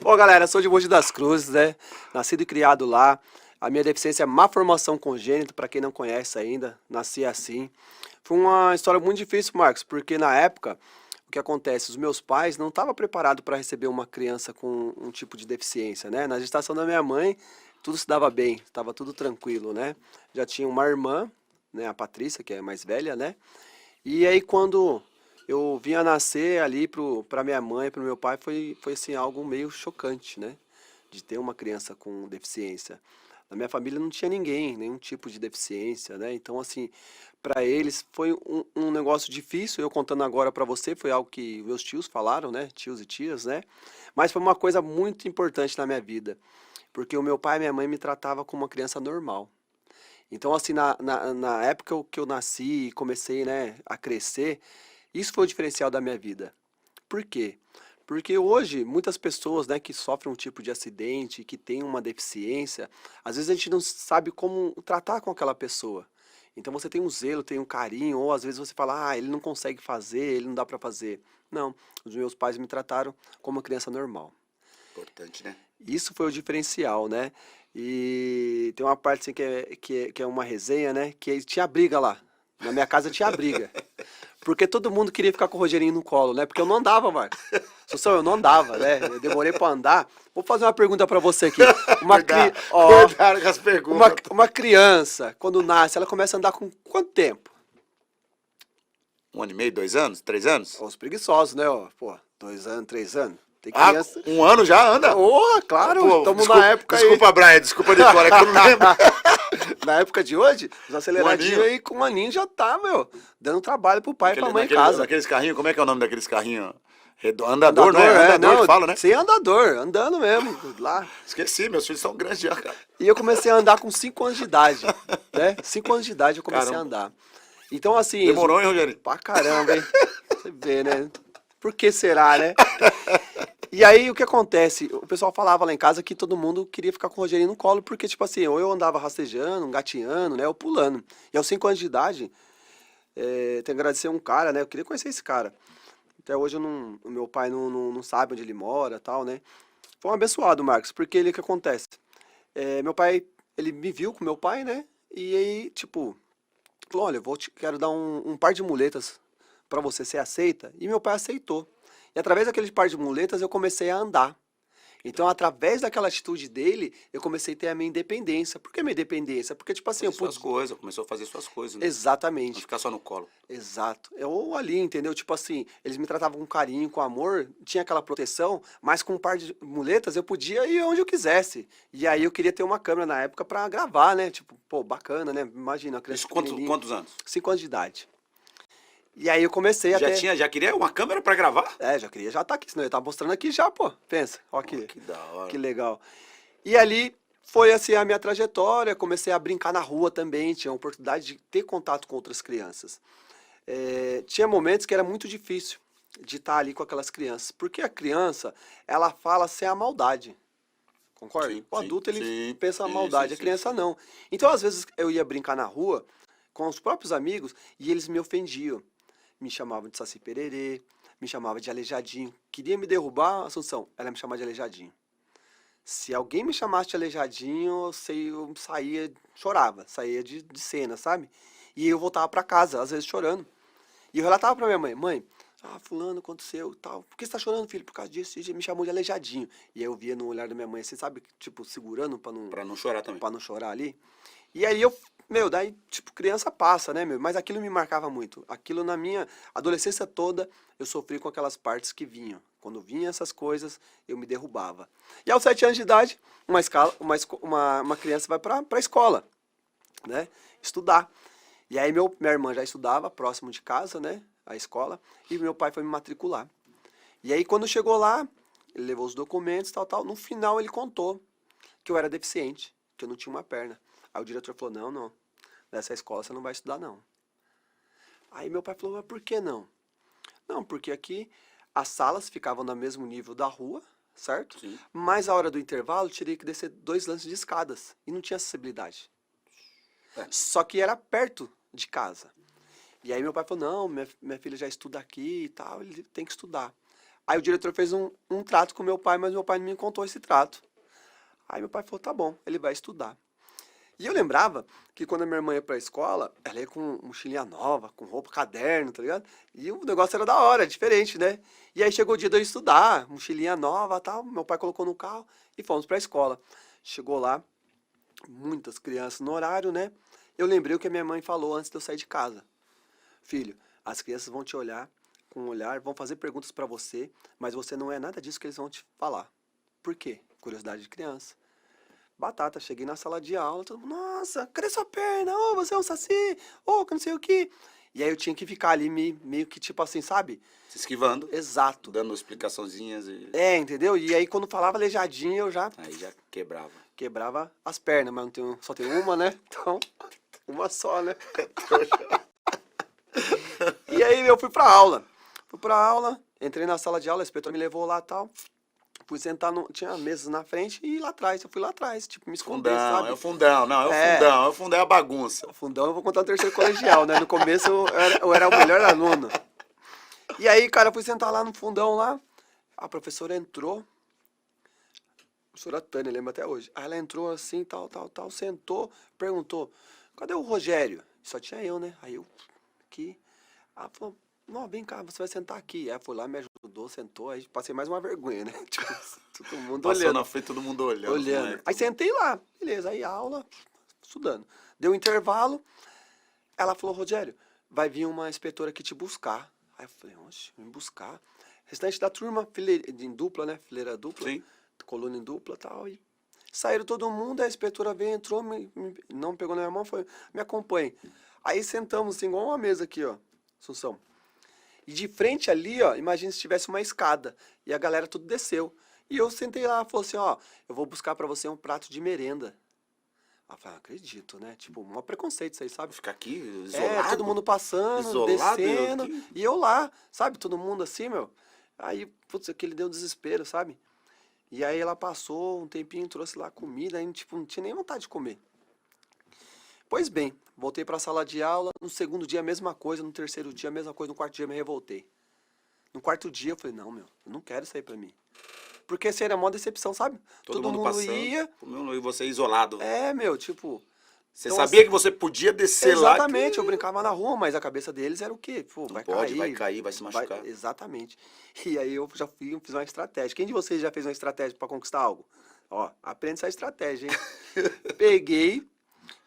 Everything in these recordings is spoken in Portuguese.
Bom, galera, sou de Mogi das Cruzes, né? Nascido e criado lá. A minha deficiência é má formação congênita, para quem não conhece ainda, nasci assim. Foi uma história muito difícil, Marcos, porque na época, o que acontece? Os meus pais não estavam preparados para receber uma criança com um tipo de deficiência, né? Na gestação da minha mãe, tudo se dava bem, estava tudo tranquilo, né? Já tinha uma irmã, né, a Patrícia, que é mais velha, né? E aí quando eu vinha nascer ali para minha mãe, para o meu pai, foi assim algo meio chocante, né? De ter uma criança com deficiência. Na minha família não tinha ninguém, nenhum tipo de deficiência, né? Então assim, para eles foi um negócio difícil. Eu contando agora para você, foi algo que meus tios falaram, né? Tios e tias, né? Mas foi uma coisa muito importante na minha vida, porque o meu pai e minha mãe me tratavam como uma criança normal. Então, assim, na época que eu nasci e comecei, né, a crescer, isso foi o diferencial da minha vida. Por quê? Porque hoje, muitas pessoas, né, que sofrem um tipo de acidente, que têm uma deficiência, às vezes a gente não sabe como tratar com aquela pessoa. Então você tem um zelo, tem um carinho, ou às vezes você fala, ah, ele não consegue fazer, ele não dá para fazer. Não, os meus pais me trataram como uma criança normal. Importante, né? Isso foi o diferencial, né? E tem uma parte assim que é uma resenha, né? Que tinha briga lá. Na minha casa tinha briga. Porque todo mundo queria ficar com o Rogerinho no colo, né? Porque eu não andava, Marcos. Só eu não andava, né? Eu demorei pra andar. Vou fazer uma pergunta pra você aqui. Cuidado, Ó, cuidado com as perguntas. uma criança, quando nasce, ela começa a andar com quanto tempo? 1 ano e meio, 2 anos, 3 anos? Os preguiçosos, né? Ó, pô, 2 anos, 3 anos. Tem Ah, criança. 1 ano já anda? Oh, claro, Pô, estamos desculpa, na época aí. desculpa, Brian, desculpa de fora, é que eu não lembro. Na época de hoje, os aceleradinhos aninho. aí com um aninho já tá, meu, dando trabalho pro pai e pra mãe em Naquele, casa. naqueles carrinhos, como é que é o nome daqueles carrinhos? Andador, Andador, não é? Andador não, que fala, né? sem andador, andando mesmo, lá. Esqueci, meus filhos são grandes já, cara. E eu comecei a andar com 5 anos de idade, né? 5 anos de idade eu comecei a Caramba. andar. Então, assim, Demorou, hein, Rogério? pra caramba, hein? Você vê, né? Por que será, né? E aí, o que acontece? O pessoal falava lá em casa que todo mundo queria ficar com o Rogerinho no colo, porque, tipo assim, ou eu andava rastejando, gateando, né? Ou pulando. E aos 5 anos de idade, tenho que agradecer um cara, né? Eu queria conhecer esse cara. Até hoje o meu pai não sabe onde ele mora, tal, né? Foi um abençoado, Marcos, porque ele o que acontece? Meu pai, ele me viu com meu pai, né? E aí, tipo, falou, olha, quero dar um par de muletas pra você aceita? E meu pai aceitou. E através daquele par de muletas eu comecei a andar. Então, através daquela atitude dele, eu comecei a ter a minha independência. Por que minha independência? Porque, tipo assim, Fazer eu suas pude. coisas, começou a fazer suas coisas, né? Não Exatamente. ficar só no colo. Exato. Eu ali, entendeu? Tipo assim, eles me tratavam com carinho, com amor, tinha aquela proteção, mas com um par de muletas eu podia ir onde eu quisesse. E aí eu queria ter uma câmera na época pra gravar, né? Tipo, pô, bacana, né? Imagina, uma criança Isso pequenininha, quantos anos? 5 anos de idade. E aí eu comecei até. Já queria uma câmera pra gravar? Já queria já tá aqui, senão eu tava mostrando aqui já, pô. Pensa, ó Pô, que, que da que hora. legal. E ali foi assim a minha trajetória, comecei a brincar na rua também, tinha a oportunidade de ter contato com outras crianças. Tinha momentos que era muito difícil de estar ali com aquelas crianças, porque a criança, ela fala sem a maldade, concorda? Sim, O sim, adulto, ele sim, pensa a sim, sim, maldade, a sim, criança sim. não. Então, às vezes, eu ia brincar na rua com os próprios amigos e eles me ofendiam. Me chamavam de Saci Pererê, me chamavam de Aleijadinho. Queria me derrubar, Assunção, ela me chamava de Aleijadinho. Se alguém me chamasse de Aleijadinho, eu saía, chorava, saía de cena, sabe? E eu voltava pra casa, às vezes chorando. E eu relatava pra minha mãe, fulano, aconteceu, tal. Por que você tá chorando, filho? Por causa disso, ele me chamou de Aleijadinho. E aí eu via no olhar da minha mãe, assim, sabe, tipo, segurando Pra não chorar também. pra não chorar ali. E aí daí, tipo, criança passa, né, meu? Mas aquilo me marcava muito. Aquilo na minha adolescência toda, eu sofri com aquelas partes que vinham. Quando vinham essas coisas, eu me derrubava. E aos 7 anos de idade, uma criança vai pra escola, né? Estudar. E aí minha irmã já estudava próximo de casa, né? A escola. E meu pai foi me matricular. E aí quando chegou lá, ele levou os documentos, tal, tal. No final ele contou que eu era deficiente, que eu não tinha uma perna. Aí o diretor falou, não, não. Nessa escola você não vai estudar, não. Aí meu pai falou, mas por que não? Não, porque aqui as salas ficavam no mesmo nível da rua, certo? Sim. Mas a hora do intervalo teria que descer 2 lances de escadas. E não tinha acessibilidade. É. Só que era perto de casa. E aí meu pai falou, não, minha filha já estuda aqui e tal, ele tem que estudar. Aí o diretor fez um trato com meu pai, mas meu pai não me contou esse trato. Aí meu pai falou, tá bom, ele vai estudar. E eu lembrava que quando a minha irmã ia pra escola, ela ia com mochilinha nova, com roupa, caderno, tá ligado? E o negócio era da hora, diferente, né? E aí chegou o dia de eu estudar, mochilinha nova e tal, meu pai colocou no carro e fomos pra escola. Chegou lá, muitas crianças no horário, né? Eu lembrei o que a minha mãe falou antes de eu sair de casa. Filho, as crianças vão te olhar com um olhar, vão fazer perguntas pra você, mas você não é nada disso que eles vão te falar. Por quê? Curiosidade de criança. Batata, cheguei na sala de aula, todo mundo, nossa, cadê sua perna? Ô, você é um saci? Ô, que não sei o quê. E aí eu tinha que ficar ali meio que tipo assim, sabe? Se esquivando, Exato. dando explicaçõezinhas e É, entendeu? E aí quando falava aleijadinho, eu já aí já quebrava. quebrava as pernas, mas não tenho, só tem uma, né? Então, uma só, né? E aí eu fui pra aula. Fui pra aula, entrei na sala de aula, o inspetor me levou lá e tal. Fui sentar, tinha mesas na frente e lá atrás, eu fui lá atrás, tipo, me esconder, Fundão, sabe? é o fundão, não, é o É. fundão, é o fundão, é a bagunça. Fundão eu vou contar no terceiro colegial, né? No começo eu era o melhor aluno. E aí, cara, eu fui sentar lá no fundão lá, a professora entrou, a professora Tânia, lembro até hoje. Aí ela entrou assim, tal, sentou, perguntou, cadê o Rogério? Só tinha eu, né? Aí eu, aqui, ela falou, não, vem cá, você vai sentar aqui. Aí foi lá, me ajudou, sentou, aí passei mais uma vergonha, né? Tipo, todo mundo Passou olhando. na frente, todo mundo olhando. os Olhando. moleques. Aí sentei lá, beleza, aí aula, estudando. Deu um intervalo, ela falou, Rogério, vai vir uma inspetora aqui te buscar. Aí eu falei, oxe, me buscar. Restante da turma, fileira, em dupla, né? Fileira dupla, Sim. coluna em dupla e tal. E saíram todo mundo, a inspetora veio, entrou, não me pegou na minha mão, foi, me acompanhe. Aí sentamos assim, igual uma mesa aqui, ó, Assunção. E de frente ali, ó, imagina se tivesse uma escada. E a galera tudo desceu. E eu sentei lá, falou assim, ó, eu vou buscar pra você um prato de merenda. Ela falou, acredito, né? Tipo, um preconceito isso aí, sabe? Ficar aqui isolado. É, todo mundo passando, Isolado, descendo, aqui. e eu lá, sabe? Todo mundo assim, meu. Aí, putz, aquele deu um desespero, sabe? E aí ela passou um tempinho, trouxe lá comida, aí, tipo, não tinha nem vontade de comer. Pois bem, voltei pra sala de aula, no segundo dia a mesma coisa, no terceiro dia a mesma coisa, no quarto dia eu me revoltei. No quarto dia eu falei, não, meu, eu não quero isso aí pra mim. Porque seria uma decepção, sabe? Todo mundo passando. ia, E você isolado. meu, tipo... Você então, sabia que você podia descer lá. exatamente, eu brincava na rua, mas a cabeça deles era o quê? Pô, vai pode, cair. vai cair, vai se machucar. Exatamente. E aí eu já fiz uma estratégia. Quem de vocês já fez uma estratégia pra conquistar algo? Ó, aprende essa estratégia, hein? Peguei,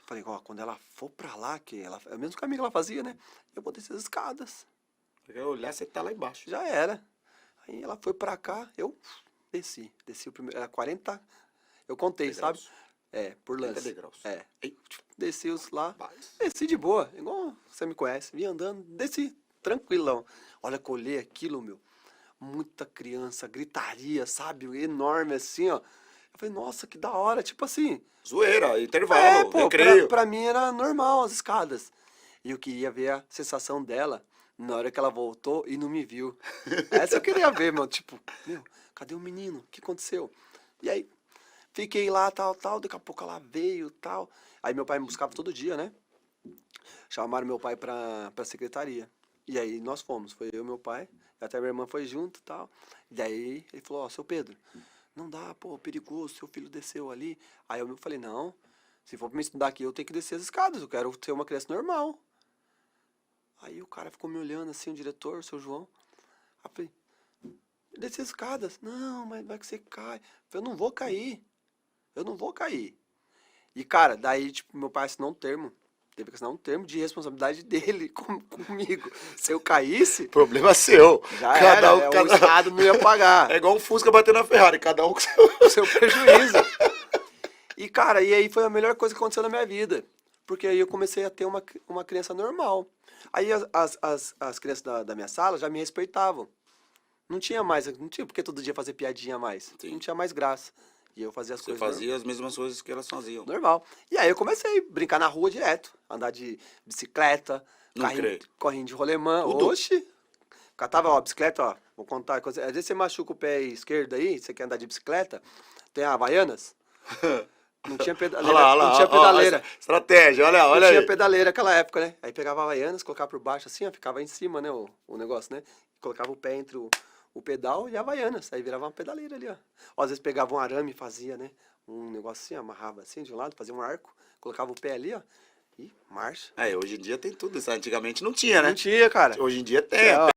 falei, ó, quando ela for pra lá, que ela, é o mesmo caminho que ela fazia, né? Eu vou descer as escadas. Porque olhar, você tá lá embaixo. Já era. Aí ela foi pra cá, eu desci o primeiro, era 40, eu contei, Degraus. sabe? É, por 30 lance. degraus. É. Ei, Desci os lá, rapaz. desci de boa, igual você me conhece, vim andando, desci, tranquilão. Olha que eu olhei aquilo, meu, muita criança, gritaria, sabe, enorme assim, ó. Eu falei, nossa, que da hora, tipo assim. Zoeira, intervalo, Pô, recreio. pra mim era normal as escadas. E eu queria ver a sensação dela na hora que ela voltou e não me viu. Essa eu queria ver, meu, tipo, meu, cadê o menino? O que aconteceu? E aí, fiquei lá, tal, daqui a pouco ela veio, tal. Aí meu pai me buscava todo dia, né? Chamaram meu pai pra secretaria. E aí nós fomos, foi eu e meu pai, até minha irmã foi junto e tal. E daí ele falou, ó, seu Pedro, não dá, pô, perigoso, seu filho desceu ali. Aí eu falei, não, se for pra me estudar aqui, eu tenho que descer as escadas, eu quero ser uma criança normal. Aí o cara ficou me olhando assim, o diretor, o seu João. Aí eu falei, descer as escadas. Não, mas vai que você cai. Eu falei, eu não vou cair. Eu não vou cair. E, cara, daí, tipo, meu pai assinou um termo. Teve que assinar um termo de responsabilidade dele comigo. Se eu caísse, Problema seu. já era, o Estado não ia pagar. É igual um Fusca batendo na Ferrari, cada um com seu... O seu prejuízo. E, cara, e aí foi a melhor coisa que aconteceu na minha vida. Porque aí eu comecei a ter uma criança normal. Aí as crianças da minha sala já me respeitavam. Não tinha porque todo dia fazer piadinha a mais. Sim. Não tinha mais graça. E eu fazia as Você coisas fazia as mesmas coisas que elas faziam. normal. E aí eu comecei a brincar na rua direto. Andar de bicicleta, Não creio. correndo de rolemã. Tudo? Oxi! Catava, ó, bicicleta, ó. Vou contar. Às vezes você machuca o pé esquerdo aí, você quer andar de bicicleta. Tem a Havaianas. Não tinha pedaleira. Olha lá, não tinha pedaleira. Estratégia, olha Não tinha aí. pedaleira naquela época, né? Aí pegava a Havaianas, colocava por baixo assim, ó, ficava em cima, né, o negócio, né? Colocava o pé entre o o pedal e a Havaianas. Aí virava uma pedaleira ali, ó. Ou às vezes pegava um arame e fazia, né? Um negócio assim, amarrava assim de um lado, fazia um arco, colocava o pé ali, ó. E marcha. Hoje em dia tem tudo isso. Antigamente não tinha, né? Não tinha, cara. Hoje em dia tem. É, ó.